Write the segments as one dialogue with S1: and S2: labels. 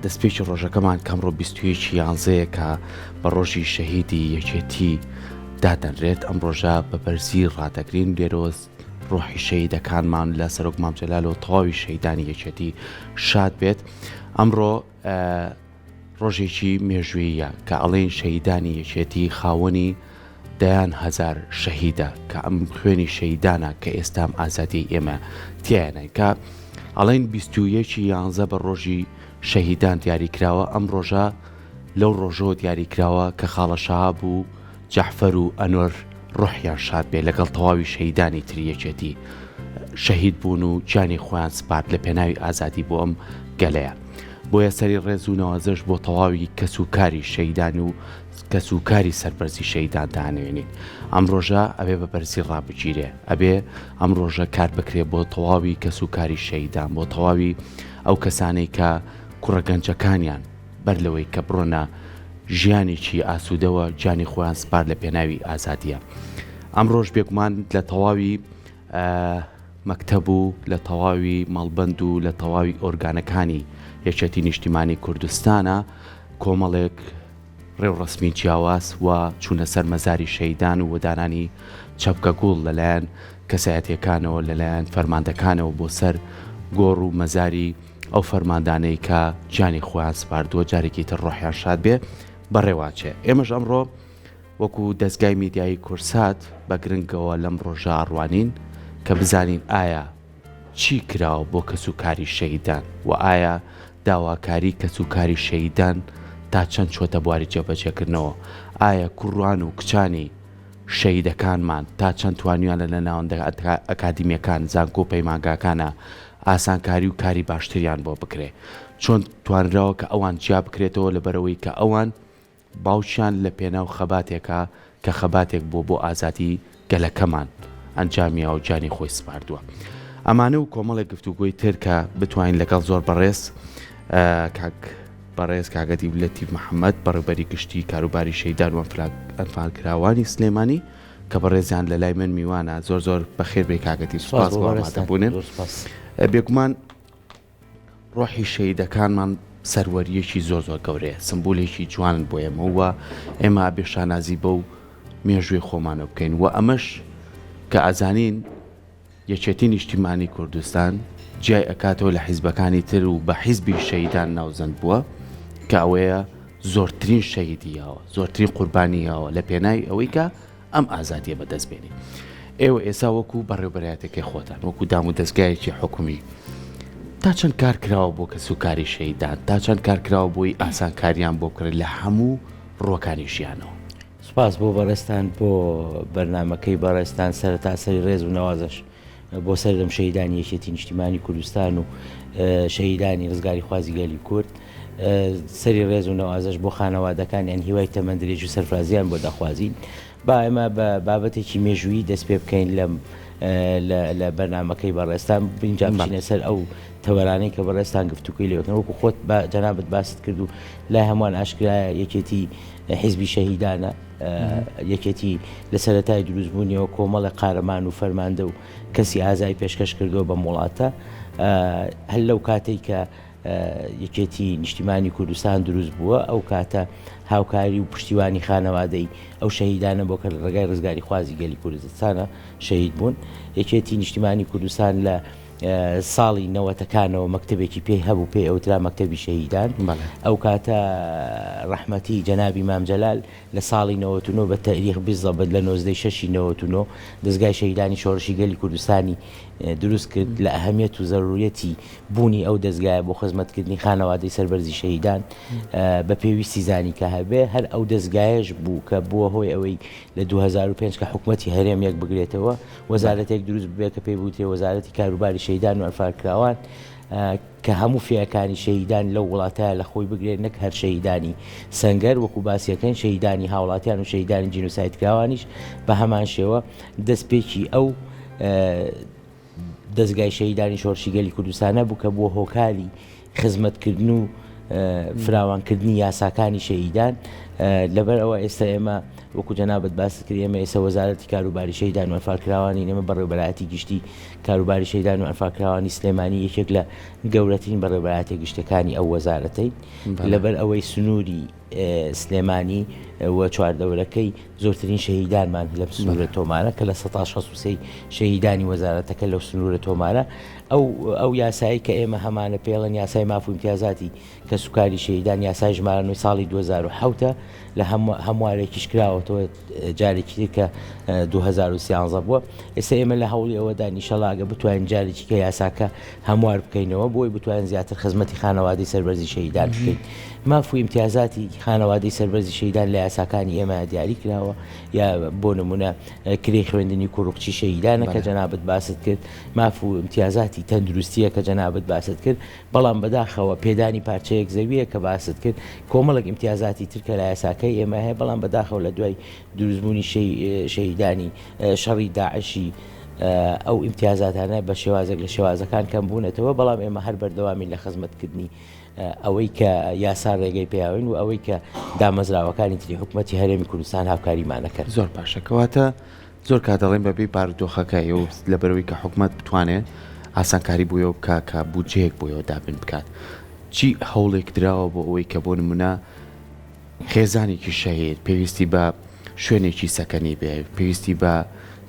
S1: دەستپێکی ڕۆژەکەمان کەمڕۆ 21 یانزەیە کە بە ڕۆژی شەهیدی یەکێتی دادەنرێت. ئەم ڕۆژە بە بەرزی ڕادەگرین لێرۆز ڕۆحی شەهیدەکانمان لە سەرۆک مام جەلال و تەواوی شەهیدانی یەکێتی شاد بێت. ئەمڕۆ ڕۆژێکی مێژوویە کە ئەڵێن شەهیدانی یەکێتی خاوەنی دەیان هەزار شەهیدە کە ئەم خوێنی شەهیدانە کە ئێستام ئازادی ئێمە تیانە کە ئەڵێن 21 یانزە بە ڕۆژی شەهیدان دیاریکراوە. ئەم ڕۆژە لەو ڕۆژەوە دیاریکراوە کە خاڵە شەهاب و جەحفەر و ئەنوەر ڕۆحیان شاد بێ لەگەڵ تەواوی شەهیدانی تریەکێتی شەهید بوون و جانی خۆیان سپارد لە پێناوی ئازادی بۆ ئەم گەلەیە. بۆیە سەری ڕێز و نەوازش بۆ تەواوی کەسوکاری شەهیدان و کەسوکاری سەربەرزی شەهیدان دانوێنین. ئەم ڕۆژە ئەبێ بە بەرزی ڕابگیرێ، ئەبێ ئەم ڕۆژە کار بکرێت بۆ تەواوی کەسوکاری شەهیدان، بۆ تەواوی ئەو کەسانەی کە کوڕەگەنجەکانیان بەر لەوەی کە بڕۆنە ژیانێکی ئاسوودەوە جانی خۆیان سپار لە پێناوی ئازادیە. ئەم ڕۆژ بێگومان لە تەواوی مەکتەب و لە تەواوی مەڵبەند و لە تەواوی ئۆرگانەکانی یەکێتی نیشتیمانی کوردستانە کۆمەڵێک ڕێوڕسمی جیاواز و چوونە سەر مەزاری شەهیدان و وەدانانی چەپکە گوڵ لەلایەن کەسایەتیەکانەوە لەلایەن فەرماندەکانەوە بۆ سەر گۆڕ و مەزاری ئەو فەرماندانەی کە جانی خۆیان سپاردووە جارێکی تر ڕۆحیان شاد بێ بەڕێواچێ. ئێمەش ئەمڕۆ وەکو دەستگای میدیایی کورسات بە گرنگەوە لەم ڕۆژە ئاڕوانین کە بزانین ئایا چی کراوە بۆ کەسوکاری شەهیدان و ئایا داواکاری کەسوکاری شەهیدان تا چەند چۆتە بواری جێبەجێکردنەوە، ئایا کوڕوان و کچانی شەهیدەکانمان تا چەند توانیان لە ناوەندە ئەکادیمیەکان زانکۆ پەیمانگاکانە ئاسانکاری و کاری باشتریان بۆ بکرێ، چۆن توانراوە کە ئەوان جیا بکرێتەوە لەبەرەوەی کە ئەوان باوچیان لە پێناو خەباتێکە کە خەباتێک بۆ ئازادی گەلەکەمان ئەنجامیە و جانی خۆی سپاردووە. ئەمانە و کۆمەڵێک گفتوگۆی تر کە بتوانین لەگەڵ زۆر بەڕێز بەڕێز کاگەدی لەتیف محەممەد بەڕێبەری گشتی کاروباری شەهیدان و ئەنفالکراوانی سلێمانی کە بەڕێزیان لە لای من میوانە زۆر زۆر بەخێر بێ کاگەتی سوپاس بۆمادەبوونێ. بێگومان ڕۆحی شەهیدەکانمان سەروەریەکی زۆر زۆر گەورەیە، سمبولێکی جوانن بۆ ئێمەوە ئێمە بێ شانازی بە و مێژوێ خۆمانە بکەین و ئەمەش کە ئازانین یەکێتی نیشتیمانی کوردستان جای ئەکاتەوە لە حیزبەکانی تر و بە حیزبی شەهیدان ناوزەند بووە کە ئەوەیە زۆرترین شەهیدیەوە زۆرترین قوربانیەوە لە پێناوی ئەوەی کە ئەم ئازادیە بەدەستبێنی. ئێوە ئێستا وەکو بەڕێوەبەرایەتێکی خۆتان وەکو دام و دەستگایەکی حکومی تا چەند کار کراوە بۆ کەسوکاری شەهیدان، تا چەند کار کراوە بۆی ئاسانکاریان بۆ بکرێت لە هەموو ڕۆکانی ژیانەوە.
S2: سپاس بۆ بەڕێستان بۆ بەرنامەکەی بەڕێستان سەرەتا سەری ڕێز و نەوازش بۆ سەردەم شەهیدانی یەکێتی نیشتیمانی کوردستان و شەهیدانی ڕزگاری خوازی گەلی کورد. سەری ڕێز و نەوازش بۆ خانەوادەکانیان هیوای تەمەندرێژ و سەرفرازیان بۆ دەخوازین. با ئێمە بە بابەتێکی مێژووی دەست پێ بکەین لە بەرنامەکەی بەڕێستان بینجا بچینە سەر ئەو تەوەرانەی کە بەڕێستان گفتوگوی لێوەکەن وەکو خۆت جەنابەت باست کرد و لای هەمووان ئاشکرایە یەکێتی حیزبی شەهیدانە، یەکێتی لە سەرەتای دروستبوونیەوە کۆمەڵی قارەمان و فەرماندە و کەسی ئازای پێشکەش کردەوە بە وڵاتە. هەل لەو کاتێک کە یەکێتی نیشتیمانی کوردستان دروست بووە ئەو کاتە هاوکاری و پشتیوانی خانەوادەی ئەو شەهیدانە بۆ کە ڕێگای ڕزگاری خوازی گەلی کوردستانە شەهید بوون. یەکێتی نیشتیمانی کوردستان لە ساڵی نەوەتەکانەوە مەکتەبێکی پێی هەبوو پێی ئەوترا مەکتەبی شەهیدان. ئەو کاتە ڕەحمەتی جەنابی مام جەلال لە ساڵی 99 بە تاریخ بیزەبەت لە 1999 دەستگای شەهیدانی شۆڕشی گەلی کوردستانی دروست کرد لە ئەهەمیەت و زەرورەتی بوونی ئەو دەستگایە بۆ خزمەتکردنی خانەوادەی سەربەرزی شەهیدان بە پێویستی زانی کە هەبێ هەر ئەو دەستگایش بوو کە بووە هۆی ئەوەی لە 2005 کە حکوومەتی هەرێم یەک بگرێتەوە وەزارەتێک دروست بێ کە پێی بوتێ وەزارەتی کاروباری شەهیدان و ئەنفالکراوان کە هەموو فێەکانی شەهیدان لەو وڵاتایە لە خۆی بگرێت نەک هەر شەهیدانی سەنگەر وەکو باسیەکەن شەهیدانی هاوڵاتیان و شەهیدانی جینۆسایدکراوانیش بە هەمان شێوە دەستپێکی ئەو دەستگای شەهیدانی شۆڕشی گەلی کوردستانە بوو کە بۆ هۆکاری خزمەتکردن و فراوانکردنی یاساکانی شەهیدان. لەبەر ئەوە ئێستا ئێمە وەکو جەنابەت باست کرد ئێمە ئێستا وەزارەتی کاروباری شەیدان و ئەنفاکراوانی ئێمە بەڕێوەبەرایەتی گشتی کاروباری شەیدان و ئەنفاکراوانی سلێمانی یەکێک لە گەورەترین بەڕێوەبەرایەتە گشتەکانی ئەو وەزارەتەی لەبەر ئەوەی سنووری سلێمانی و چواردەوەرەکەی زۆرترین شەهیدانمان لەم سنوورە تۆمارە کە لە 1960 شەهیدانی وەزارەتەکە لەو سنوورە تۆمارە ئەو یاسایی کە ئێمە هەمانە پێڵەن یاسای ماف و ئیمتیازاتی کە سوکاری شەهیدان یاسای ژمارە 9 ساڵی 2010 لە هەموارێکیش کراوەتەوە جارێکی کە 2013 بووە. ئێستا ئێمە لە هەوڵی ئەوەدا ئینشەڵڵا بتوانین جارێکی کە یاساکە هەموار بکەینەوە بۆی بتوانین زیاتر خزمەتی خانەوادەی سەربەرزی شەهیدان بکەین. ماف و ئیمتیازاتی خانەوادەی سەربەرزی شەهیدان لە یاساکانی ئێمە دیاری کراوە یا بۆ نمونە کرێی خوێندنی کوڕکچی شەهیدانە کە جەنابەت باست کرد، ماف و ئیمتیازاتی تەندروستیە کە جەنابەت باست کرد، بەڵام بەداخەوە پێدانی پارچەیەک زەویە کە باست کرد، کۆمەڵک ئیمتیازاتی ترکە لە یاساکەی ئێمە هەیە، بەڵام بەداخەوە لە دوای دروستبوونی شەهیدانی شەڕی داعشی ئەو ئیمتیازاتانە بە شێوازێک لە شێوازەکان کەم بوونەتەوە، بەڵام ئێمە هەر بەردەوامی لە خزمەتکردنی ئەوەی کە یاسا ڕێگەی پێیاوین و ئەوەی کە دامەزراوەکانی تری حکوومەتی هەرێمی کوردستان هاوکاریمانەکەن.
S1: زۆر باشەکەواتە زۆر کاتەڵێن بەبێ بارودۆخەکەی و لەبەرەوەی کە حکوومەت بتوانێت ئاسانکاری بووە بکە کە بودجەیەک بۆیەوە دابن بکات. چی هەوڵێک درراوە بۆ ئەوەی کە بۆ نمونە خێزانێکی شەهید پێویستی بە شوێنێکی سەکەنی بێ، پێویستی بە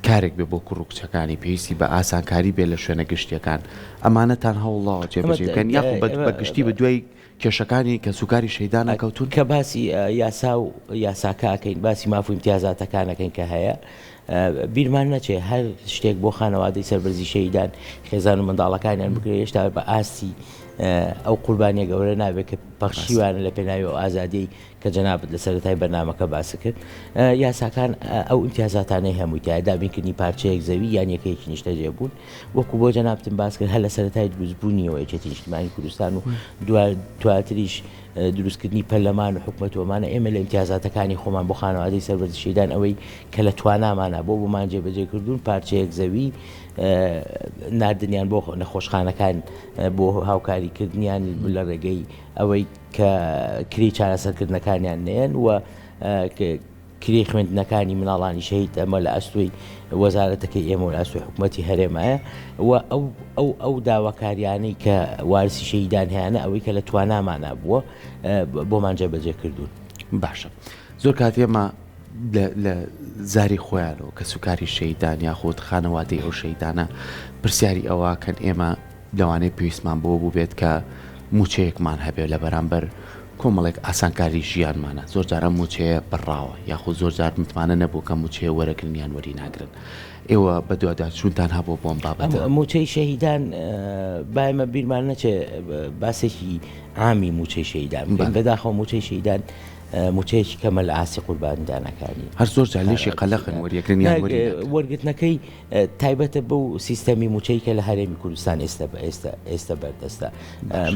S1: کارێک بێ بۆ کوڕکچەکانی، پێویستی بە ئاسانکاری بێ لە شوێنە گشتیەکان، ئەمانەتان هەوڵڵاوە جێبەجێبکەن یاخو بە گشتی بە دوای کێشەکانی کە سوکاری شەیدانە کەوتون
S2: کە باسی یاسا و یاساکەکەین، باسی ماف و ئیمتیازاتەکانەکەین کە هەیە. بیرمان نەچێ هەر شتێک بۆ خانەوادەی سەربەرزی شەیدان خێزان و منداڵەکانیان بکرێت هێشتا بە ئاستی ئەو قوربانیە گەورە نابێت کە پەخشیوانە لە پێناوی و ئازادی کە جەنابەت لە سەرەتای بەرنامەکە باس کرد. یاساکان ئەو ئیمتیازاتانەی هەمووی دابینکردنی پارچەیەک زەوی یان یەکەیەکی نیشتەجێ بوون، وەکو بۆ جەنابەتم باس کرد هەر لە سەرەتای دروستبوونیەوە یەکێتی نیشتیمانی کوردستان و دواتریش دروستکردنی پەرلەمان و حکوومەتوەمانە ئێمە لە ئیمتیازاتەکانی خۆمان بۆ خانەوادەی سەربەرزی شەیدان ئەوەی کە لە توانامانە بۆمان جێبەجێکردوون پارچەیەک زەوی نردنیان بۆ نەخۆشخانەکان بۆ هاوکاریکردنیان لە ڕێگەی ئەوەی کە کری چارەسەرکردنەکانیان نێن و کری خوێندنەکانی مناڵانی شەهید ئەمە لە ئەستۆی وەزارەتەکەی ئێمە و لە ئەستۆی حکوومەتی هەرێمایە و ئەو داواکاریانەی کە وارسی شەهیدان هەیەە ئەوەی کە لە توانامانە بووە بۆمان جێبەجێ کردوون.
S1: باشە زۆر کاتێمە لە زاری خۆیانەوە کە سوکاری شەیدان یاخۆت خانەوادەی ئەو شەیدانە پرسیاری ئەوەکەن ئێمە لەوانەیە پێویستمان بۆ بووبێت کە موچەیەکمان هەبێت لە بەرامبەر کۆمەڵێک ئاسانکاری ژیانمانە، زۆر جارە موچەیە بڕاوە یاخود زۆر جار متمانە نەبوو کە موچەیە وەرەگرنیان وەری ناگرن. ئێوە بە دوواداچوونتان هەبوو بۆم بابەتە
S2: موچەی شەهیدان بایمە بیرمان نەچێ باسێکی عامی موچەی شەهیدان بەداخەوە موچەی شەهیدان موچەیەکی کەمە لە ئاسی قوربانیدانەکانی
S1: هەر زۆر جار لێشی قەلەقن وەریەگرنیان
S2: وەرگرتنەکەی تایبەتە بەو سیستەمی موچەی کە لە هەرێمی کوردستان ئێستا بەردەستە.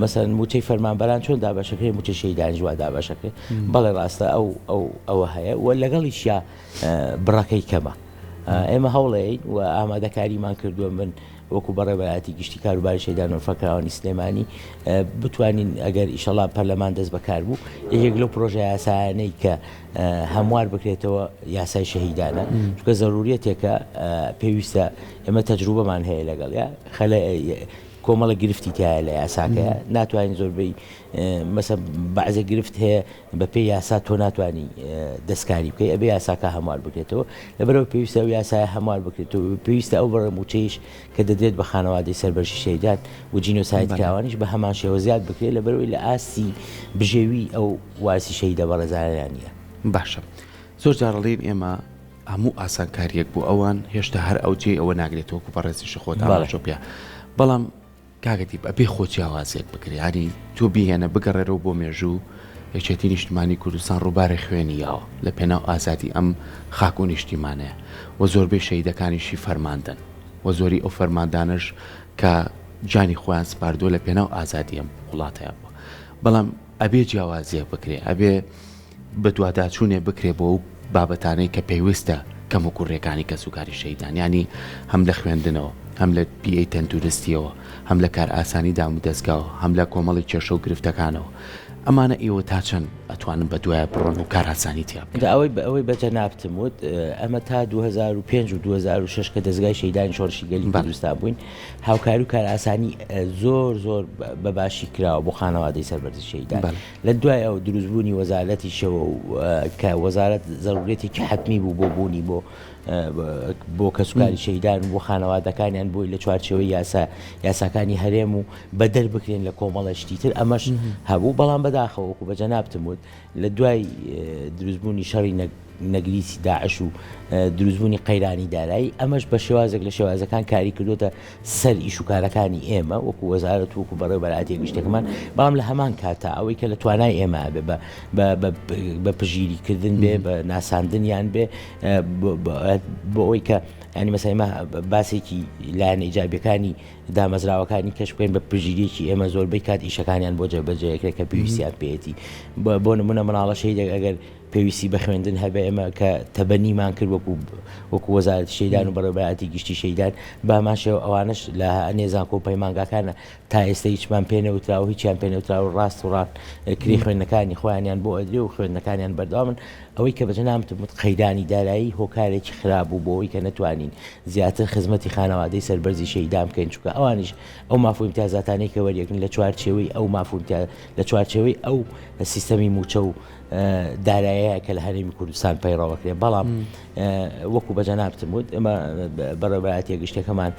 S2: مەسەن موچەی فەرمانبەران چۆن دابەشەکەی موچەی شەهیدانی جوا دابەشەکەی بەڵێ ڕاستە ئەوە هەیە و لەگەڵیشیا بڕەکەی کەمە. ئێمە هەوڵەیە و ئامادەکاریمان کردووە من وەکو بەڕێوەبەرایەتی گشتی کاروباری شەیدان و ئەنفاکراوانی سلێمانی بتوانین ئەگەر ئیشەڵا پەرلەمان دەست بەکار بوو یەکێک لەو پرۆژە یاسایانەی کە هەموار بکرێتەوە یاسای شەهیدانە، چونکە زەروریەتێکە پێویستە ئێمە تەجروبەمان هەیە لەگەڵ کۆمەڵە گرفتی تایە لە یاساکەیە ناتوانین زۆربەی مەسە بەعزە گرفت هەیە بە پێی یاسا تۆ ناتوانانی دەستکاری بکەی ئەبێ یاساکە هەموار بکرێتەوە، لەبەرەوە پێویستە ئەو یاسایە هەموار بکرێتەوە، پێویستە ئەو بەڕێ موچەیش کە دەدرێت بە خانەوادەی سەربەرزی شەیدان و جینۆساید کراوانیش بە هەمان شێوە زیاد بکرێت لەبەرەوەی لە ئاستی بژێوی ئەو واسی شەیدە بەڕێزانیان نیە.
S1: باشە زۆر جارڵین ئێمە هەموو ئاسانکاریەک بوو ئەوان هێشتا هەر ئەو جێ ئەوە ناگرێتەوە بەڕێزیش خۆتاژۆپیا، بەڵام کاگەتی بەبێ خۆچی ئاوازێک بکرێ ینی تۆ بیهێنە بگەڕێرەوە بۆ مێژوو یەکێتی نیشتیمانی کوردستان ڕووبارە خوێنیەوە لە پێناو ئازادی ئەم خاک و نیشتیمانەیە و زۆربەی شەهیدەکانیشی فەرماندن و زۆری ئەو فەرماندانش کە جانی خۆیان سپاردووە لە پێناو ئازادی ئەم وڵاتەیە بووە، بەڵام ئەبێ جیاوازیە بکرێ، ئەبێ بە دوواداچوونێ بکرێ بۆ ئەو بابەتانەی کە پێویستە کەم و کوڕێکانی کە سوکاری شەیدان ینی هەم لە خوێندنەوە هەم لە بیئەی تەندروستیەوە هەم لە کار ئاسانی دام و دەستگاوە هەم لە کۆمەڵی کێشە و گرفتەکانەوە ئەمانە ئێوە تا چەند ئەتوانن بە دوایە بڕۆن و کارهاتسانی تیا بکەن؟
S2: ئەوەی بەجەنابتم وت ئەمە تا 2005 و 2006 کە دەستگای شەیدانی شۆڕشی گەلی کوردستان بووین هاوکاری و کارئاسانی زۆر بە باشی کراوە بۆ خانەوادەی سەربەرزی شەیدان. لە دوای ئەو دروستبوونی وەزارەتی شەوە کە وەزارەت زەرورەتێکی حتمی بوو بۆ بوونی بۆ کەسوکاری شەیدان بۆ خانەوادەکانیان بۆی لە چوارچێوەی یاساکانی هەرێم و بەدەر بکرێن لە کۆمەڵە شتی تر ئەمەش هەبوو، بەڵام بەداخەوەکو بەجەنابتم وت لە دوای دروستبوونی شەڕی نەگریسی داعش و دروستبوونی قەیرانی دارایی ئەمەش بە شێوازێک لە شێوازەکان کاری کردوتە سەر ئیش و کارەکانی ئێمە وەکو وەزارەت وەکو بەڕێوەبەرهەتی گشتێکمان، بەڵام لە هەمان کاتە ئەوەی کە لە توانای ئێمە بێ بە پژگیریکردن بێ بە ناساندنیان بێ بۆ ئەوەی کە ینی مەسایمە باسێکی لایەنە ئیجابیەکانی دامەزراوەکانی کەش بکەین بە پژگیریەکی ئێمە زۆربەی کات ئیشەکانیان بۆ جێبەجێیەکرێت کە پێویستیان پێێتی بۆ نمونە مناڵە شەیدێک ئەگەر پێویستی بە خوێندن هەبێ ئێمە کە تەبەنیمان کرد وەکو وەزارەتی شەیدان و بەڕێوەبەرهەتی گشتی شەیدان باماشەوە ئەوانش لە نێزان کۆپەیمانگاکانە تا ئێستا هیچمان پێنەوتراوە هیچیان پێنەوتراوە ڕاست و ڕان کری خوێندنەکانی خۆیانیان بۆ ئەدرێ و خوێندنەکانیان بەردەوامن ئەوەی کە بەجەنابتم قەیرانی دارایی هۆکارێکی خراپ بوو بۆ ئەوەی کە نەتوانین زیاتر خزمەتی خانەوادەی سەربەرزی شەیدان بکەین چونکە ئەوانیش ئەو مافهوم امتیازاتانەی کە وەریەگرن لە چوارچێوەی ئەو مافهوم لە چوارچێوەی ئەو سیستەمی موچە و داراییە کە لە هەرێمی کوردستان پەیڕەوەکرێ، بەڵام وەکو بەجەنابتم وت ئەمە بەڕێوەبەرهەتیە گشتەکەمان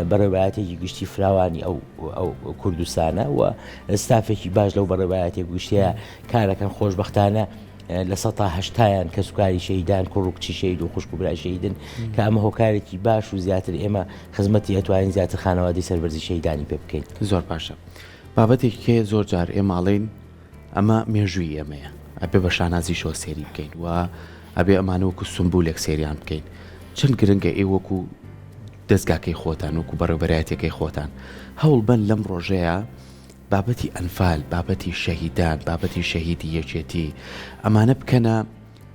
S2: بەڕێوەبەرهەتێکی گشتی فراوانی ئەو کوردستانە و ستافێکی باش لەو بەڕێوەبەرهەتیە گشتیە کارەکەن خۆشبەختانە لە 1970 کە سوکاری شەیدان کوڕوکچی شەید و خوشک و برای شەیدن کە ئەمە هۆکارێکی باش و زیاتر ئێمە خزمەتی ئەتوانین زیاتر خانەوادەی سەربەرزی شەیدانی پێ بکەین.
S1: زۆر باشە. بابەتێکی زۆر جار ئێماڵین ئەمە مێژووی ئێمەیە ئەبێ بە شانازی شۆ سێری بکەین و ئەبێ ئەمانە وەکو سمبولێک سێریان بکەین. چەند گرنگە ئێ وەکو دەستگاکەی خۆتان وەکو بەڕێوەبەرهەتیەکەی خۆتان هەوڵ بن لەم ڕۆژەیە بابەتی ئەنفال، بابەتی شەهیدان، بابەتی شەهیدی یەکێتی ئەمانە بکەنە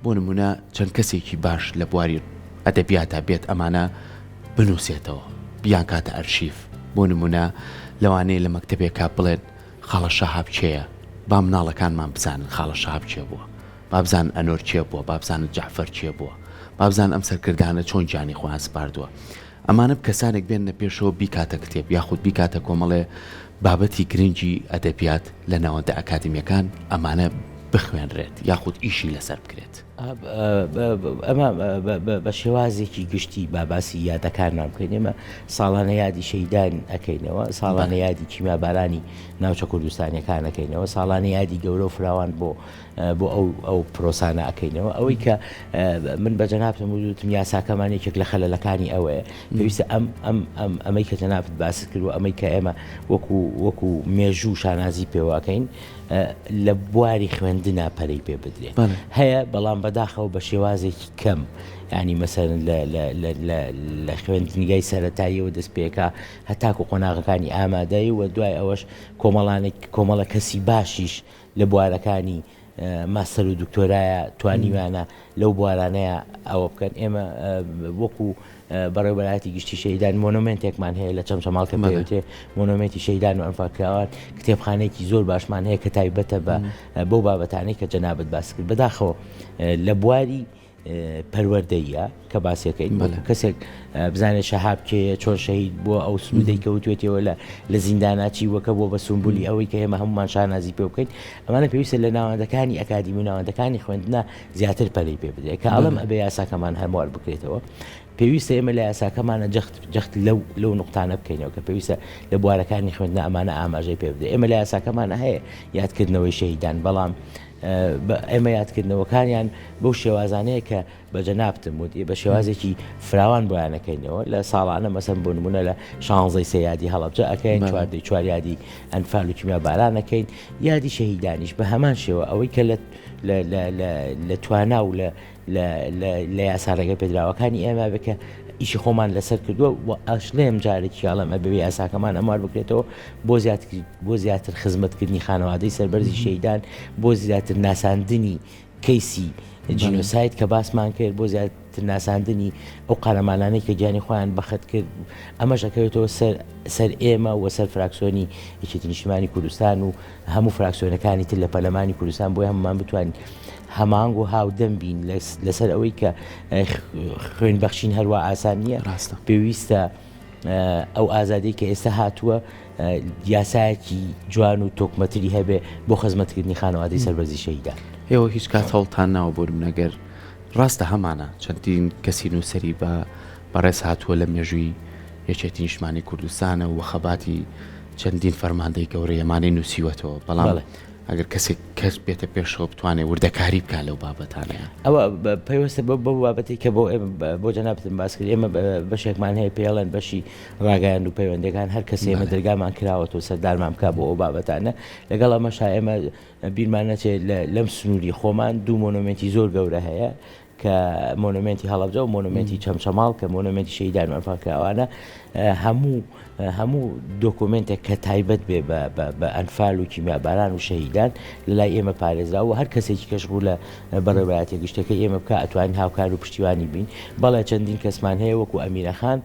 S1: بۆ نمونە چەند کەسێکی باش لە بواری ئەدەبیاتە بێت ئەمانە بنووسێتەوە بیان کاتە ئەرشیف بۆ نمونە لەوانەیە لە مەکتەبێکا بڵێن خاڵە شەهاب چێیە با مناڵەکانمان بزانن خاڵە شەهاب چێ بووە، با بزانن ئەنۆر چێ بووە، با بزانن جەعفەر چێ بووە، با بزانن ئەم سەرکردانە چۆن گیانی خۆیان سپاردووە. ئەمانە کەسانێک بێنە پێشەوە بیکاتە کتێب یاخود بیکاتە کۆمەڵێ بابەتی گرنگی ئەدەبیات لە ناوەندە ئەکادمیەکان ئەمانە بخوێنرێت یاخود ئیشی لەسەر بکرێت.
S2: ئەمە بە شێوازێکی گشتی باسی یادەکانمان بکەین. ئێمە ساڵانە یادی شەیدان ئەەکەینەوە، ساڵانە یادی کیمیابارانی ناوچە کوردستانیەکانەکەینەوە، ساڵانە یادی گەورە و فراوان بۆ ئەو پرۆسانە ئەەکەینەوە. ئەوەی کە من بە جەنابتم وتم یاساکەمان یەکێک لە خەلەلەکانی ئەوەیە پێویستە ئەمەی کە جەنابت باست کرد و ئەمەی کە ئێمە وەکو مێژوو شانازی پێواکەین لە بواری خوێندنا پەرەی پێ بدرێت هەیە، بەڵام بەداخەوە بە شێوازێکی کەم، ینی مەسەرن لە خوێندنیگای سەرەتاییەوە دەست پێکا هەتاکو قۆناغەکانی ئامادەی و دوای ئەوەش کۆمەڵە کەسی باشیش لە بوارەکانی ماستەر و دکتۆرایە توانیوانە لەو بوارانەیە ئەوە بکەن. ئێمە وەکو بەڕێوەبەرهەتی گشتی شەیدان مۆنومنتێکمان هەیە لە چەمچەماڵکە پێوتێ مۆنومنتی شەیدان و ئەنفاکراوان کتێبخانەیەکی زۆر باشمان هەیە کە تایبەتە بەو بابەتانەی کە جەنابەت باس کرد. بەداخەوە لە بواری پەروەردەیە کە باسیەکەین کەسێک بزانێت شەهاب کێ چۆن شەهید بووە ئەو سوودەی کەوتوێتەوە لە زینداناچی وەکە بۆ بە سمبولی ئەوەی کە ئێمە هەمومان شانازی پێ بکەین. ئەمانە پێویستە لە ناوەندەکانی ئەکادیمی و ناوەندەکانی خوێندنە زیاتر پەرەی پێ بدرێت کە ئەڵەم ئەبێ یاساکەمان هەموار بکرێتەوە. پێویستە ئێمە لە یاساکەمانە جەخت لەو نقطانە بکەینەوە کە پێویستە لە بوارەکانی خوێندنە ئەمانە ئاماژەی پێ بدرێت. ئێمە لە یاساکەمانە هەیە یادکردنەوەی شەهیدان، بەڵام ئێمە یادکردنەوەکانیان بەو شێوازانەیە کە بە جەنابتم وتی بە شێوازێکی فراوان بۆیانەکەینەوە. لە ساڵانە مەسەن بۆ نمونە لە 16 سەیادی هەڵەبجە ئەەکەین، 4 یادی ئەنفال و کیمیابارانەکەین، یادی شەهیدانیش بە هەمان شێوە ئەوەی کە لە توانا و لە یاساڕێگە پێدراوەکانی ئێمە بکە ئیشی خۆمان لەسەر کردووە و ئەشلێم جارێکی ئاڵم ئەبێ یاساکەمان ئەمار بکرێتەوە بۆ زیاتر خزمەتکردنی خانەوادەی سەربەرزی شەیدان، بۆ زیاتر ناساندنی کەیسی جینۆسایت کە باسمان کرد بۆ زیاتر ناساندنی ئەو قارەمانانەی کە گیانی خۆیان بەخت کرد ئەمەش ئەکەوێتەوە سەر ئێمە و سەر فراکسیۆنی یەکێتی نیشتیمانی کوردستان و هەموو فراکسیۆنەکانی تر لە پەرلەمانی کوردستان بۆی هەمومان بتوانین هەمانگ و هاودەم بین لەسەر ئەوەی کە خوێن بەخشین هەروە ئاسان نییە پێویستە ئەو ئازادی کە ئێستا هاتووە یاسایەکی جوان و تۆکمەتری هەبێ بۆ خزمەتکردنی خانەوادەی سەربەرزی شەهیدان.
S1: ئێوە هیچ کات هەوڵتان ناوە بۆرم نەگەر ڕاستە هەمانە چەندین کەسی نووسری بەڕێز هاتووە لە مێژووی یەکێتی نیشتیمانی کوردستانە و خەباتی چەندین فەرماندەی گەورەی ئەمانەی نووسیوەتەوە بەڵام ئەگەر کەسێک کەس بێتە پێشەوە بتوانێت وردەکاری بکات لەو بابەتانەیە
S2: ئەوە پێویستە بۆ بابەتی کە بۆ جەنابەتم باس کرد ئێمە بەشێکمان هەیە پێڵەن بەشی ڕاگەیاند و پەیوەندەکان هەر کەس ئێمە دەرگامان کراوەتەوە سەردارمان بکات بۆ ئەو بابەتانە لەگەڵ ئەمەشا ئێمە بیرمان نەچێت لەم سنووری خۆمان دوو مۆنومنتی زۆر گەورە هەیە کە مۆنومنتی هەڵەبجە و مۆنومنتی چەمچەماڵ کە مۆنومنتی شەهیدان مەرفاکراوانە هەموو دۆکومنتێک کە تایبەت بێ بە ئەنفال و کیمیاباران و شەهیدان لەلای ئێمە پارێزراوە و هەر کەسێکی کەش ڕوو لە بەڕێوەبەتی گشتەکە ئێمە بکە ئەتوانین هاوکار و پشتیوانی بین بەڵێ چەندین کەسمان هەیە وەکو ئەمیرەخان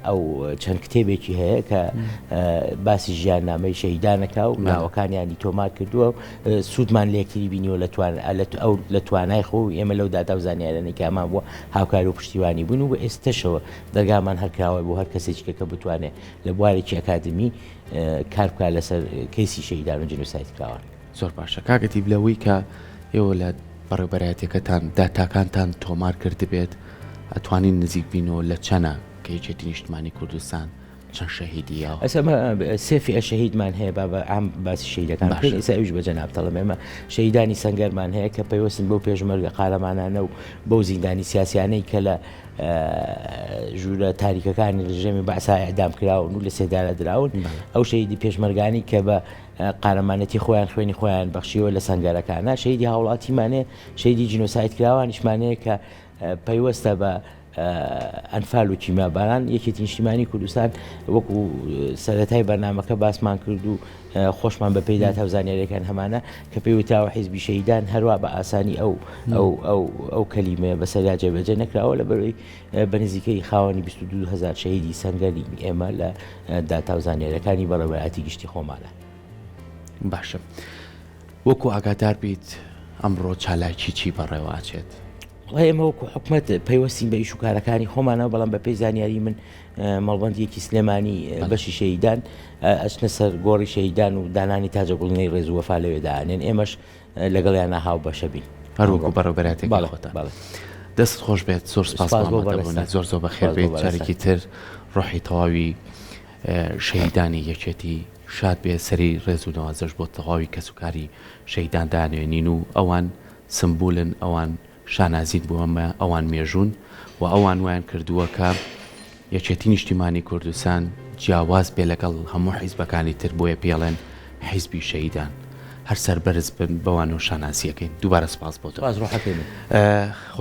S2: ئەو چەند کتێبێکی هەیە کە باسی ژیاننامەی شەهیدانەکە و ناوەکانیانی تۆمار کردووە سوودمان لێکتری بینیوە لە توانای خۆ و ئێمە لەو داتا و زانیاریانەی کە ئەمان بووە هاوکار و پشتیوانی بوون و بە ئێستاشەوە دەرگامان هەرکراوە بۆ هەر کەسێکی کە بتوانێت لە بوارێکی ئەکادمی کار بکات لەسەر کەیسی شەهیدان و جینۆسایت کراوان.
S1: زۆر باشە کاکەتی بلەوەی کە ئێوە لە بەڕێوەبەرایەتەکەتان داتاکانتان تۆمار کرد بێت ئەتوانین نزیک بینەوە لە چەنە کە یەکێتی نیشتیمانی کوردستان چەند شەهیدیە
S2: ئەسەمە سێفی ئەشەهیدمان هەیە ئەم باسی شەهیدەکان ئێستا ئەوش بە جەنابتەڵم ئێمە شەهیدانی سەنگەرمان هەیە کە پەیوەستن بۆ پێشمەرگە قارەمانانە و بەو زیندانی سیاسیانەی کە لە ژوورە تاریکەکانی ڕژێمی بەعسا ئەعدام کراون و لە سێدارە دراون ئەو شەهیدی پێشمەرگانی کە بە قارەمانەتی خۆیان خوێنی خۆیان بەخشیوە لە سەنگەرەکانە شەهیدی هاوڵاتیمانێ شەهیدی جینۆسایت کراوانیشمانەیە کە پەیوەستە بە ئەنفال و کیمیاباران یەکێتی نیشتیمانی کوردستان وەکو سەرەتای بەرنامەکە باسمان کرد و خۆشمان بە پێی داتا و زانیاریەکان هەمانە کە پێوتاوە حیزبی شەهیدان هەروە بە ئاسانی ئەو کەلیمە بەسەریا جێبەجێ نەکراوە لە بەروی بەنزیکەی خاوەنی 22,000 شەهیدی سەنگەری ئێمە لە داتا و زانیاریەکانی بەڕێوەبەرایەتی گشتی خۆمانە.
S1: باشە وەکو ئاگادار بیت ئەمڕۆ چالاکی چی بەڕێوەچێت؟
S2: ئێمە وەکو حکومەت پەیوەستین بە ئیش و کارەکانی خۆمانەوە بەڵام بە پێی زانیاری من مەڵبەندیەکی سلێمانی بەشی شەهیدان ئەچنە سەر گۆڕی شەهیدان و دانانی تاجەگوڵنەی ڕێز و وەفا لەوێدانێن ئێمەش لەگەڵیان هاو بەشە بین
S1: هەروەکو بەڕێوەبەرایەتێک خۆتە دەست خۆش بێت زۆر سپاس زۆر بەخێر بێت جارێکی تر ڕۆحی تەواوی شەهیدانی یەکێتی شاد بێ سەری ڕێز و نەوازش بۆ تەواوی کەسوکاری شەهیدان دانوێنین و ئەوان سمبولن ئەوان شانازین بۆ ئەمە ئەوان مێژوون و ئەوان ویان کردووە کە یەکێتی نیشتیمانی کوردستان جیاواز بێ لەگەڵ هەموو حیزبەکانی تر بۆیە پێڵێن حیزبی شەهیدان هەر سەربەرز بن بەوان و شانازیەکەین دووبارە سپاس بۆ تۆ.